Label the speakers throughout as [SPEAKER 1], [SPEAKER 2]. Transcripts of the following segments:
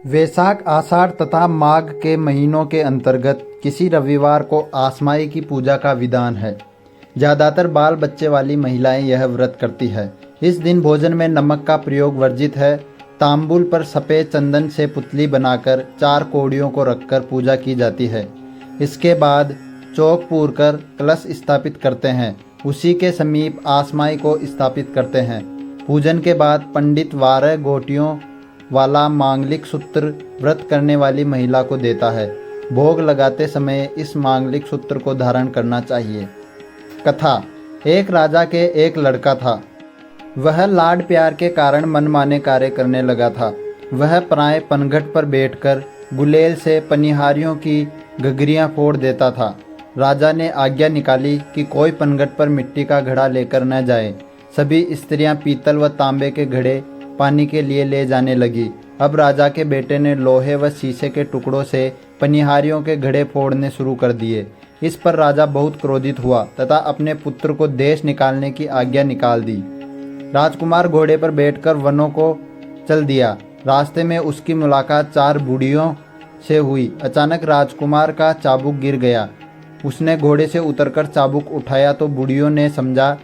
[SPEAKER 1] वैशाख आषाढ़ तथा माघ के महीनों के अंतर्गत किसी रविवार को आसमाई की पूजा का विधान है। ज़्यादातर बाल बच्चे वाली महिलाएं यह व्रत करती है। इस दिन भोजन में नमक का प्रयोग वर्जित है। तांबूल पर सफ़ेद चंदन से पुतली बनाकर 4 कौड़ियों को रखकर पूजा की जाती है। इसके बाद चौक पूर कर कलश स्थापित करते हैं। उसी के समीप आसमाई को स्थापित करते हैं। पूजन के बाद पंडित 12 गोटियों वाला मांगलिक सूत्र व्रत करने वाली महिला को देता है। भोग लगाते समय इस मांगलिक सूत्र को धारण करना चाहिए। कथा। एक राजा के एक लड़का था। वह लाड प्यार के कारण मनमाने कार्य करने लगा था। वह पराए पनघट पर बैठकर गुलेल से पनिहारियों की घघरियां फोड़ देता था। राजा ने आज्ञा निकाली कि कोई पनघट पर मिट्टी का घड़ा लेकर न जाए। सभी स्त्रियां पीतल व तांबे के घड़े पानी के लिए ले जाने लगी। अब राजा के बेटे ने लोहे व शीशे के टुकड़ों से पनिहारियों के घड़े फोड़ने शुरू कर दिए। इस पर राजा बहुत क्रोधित हुआ तथा अपने पुत्र को देश निकालने की आज्ञा निकाल दी। राजकुमार घोड़े पर बैठकर वनों को चल दिया। रास्ते में उसकी मुलाकात 4 बूढ़ियों से हुई। अचानक राजकुमार का चाबुक गिर गया। उसने घोड़े से उतरकर चाबुक उठाया तो बूढ़ियों ने समझा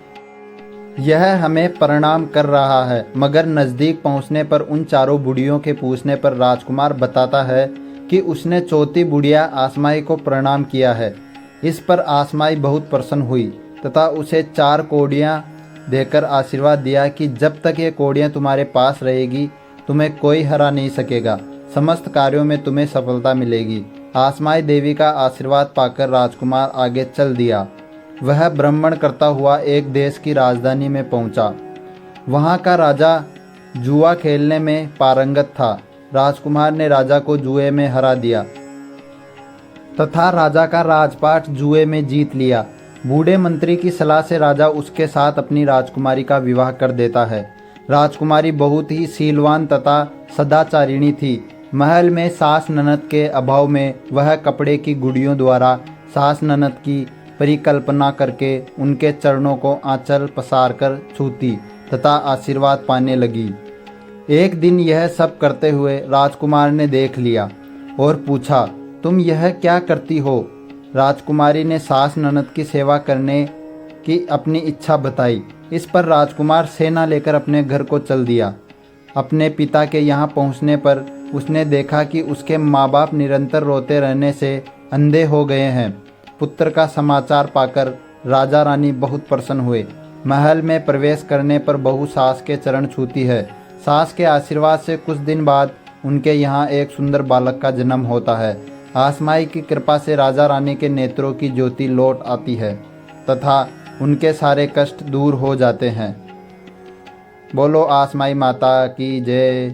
[SPEAKER 1] यह हमें प्रणाम कर रहा है, मगर नज़दीक पहुंचने पर उन 4 बूढ़ियों के पूछने पर राजकुमार बताता है कि उसने चौथी बुढ़िया आसमाई को प्रणाम किया है। इस पर आसमाई बहुत प्रसन्न हुई तथा उसे 4 कौड़ियाँ देकर आशीर्वाद दिया कि जब तक ये कौड़ियाँ तुम्हारे पास रहेगी तुम्हें कोई हरा नहीं सकेगा। समस्त कार्यों में तुम्हें सफलता मिलेगी। आसमाई देवी का आशीर्वाद पाकर राजकुमार आगे चल दिया। वह भ्रमण करता हुआ एक देश की राजधानी में पहुंचा। वहां का राजा जुआ खेलने में पारंगत था। राजकुमार ने राजा को जुए में हरा दिया तथा राजा का राजपाट जुए में जीत लिया। बूढ़े मंत्री की सलाह से राजा उसके साथ अपनी राजकुमारी का विवाह कर देता है। राजकुमारी बहुत ही शीलवान तथा सदाचारिणी थी। महल में सास ननद के अभाव में वह कपड़े की गुड़ियों द्वारा सास ननद की परिकल्पना करके उनके चरणों को आंचल पसार कर छूती तथा आशीर्वाद पाने लगी। एक दिन यह सब करते हुए राजकुमार ने देख लिया और पूछा, तुम यह क्या करती हो? राजकुमारी ने सास ननद की सेवा करने की अपनी इच्छा बताई। इस पर राजकुमार सेना लेकर अपने घर को चल दिया। अपने पिता के यहाँ पहुँचने पर उसने देखा कि उसके माँ बाप निरंतर रोते रहने से अंधे हो गए हैं। पुत्र का समाचार पाकर राजा रानी बहुत प्रसन्न हुए। महल में प्रवेश करने पर बहू सास के चरण छूती है। सास के आशीर्वाद से कुछ दिन बाद उनके यहाँ एक सुंदर बालक का जन्म होता है। आसमाई की कृपा से राजा रानी के नेत्रों की ज्योति लौट आती है तथा उनके सारे कष्ट दूर हो जाते हैं। बोलो आसमाई माता की जय।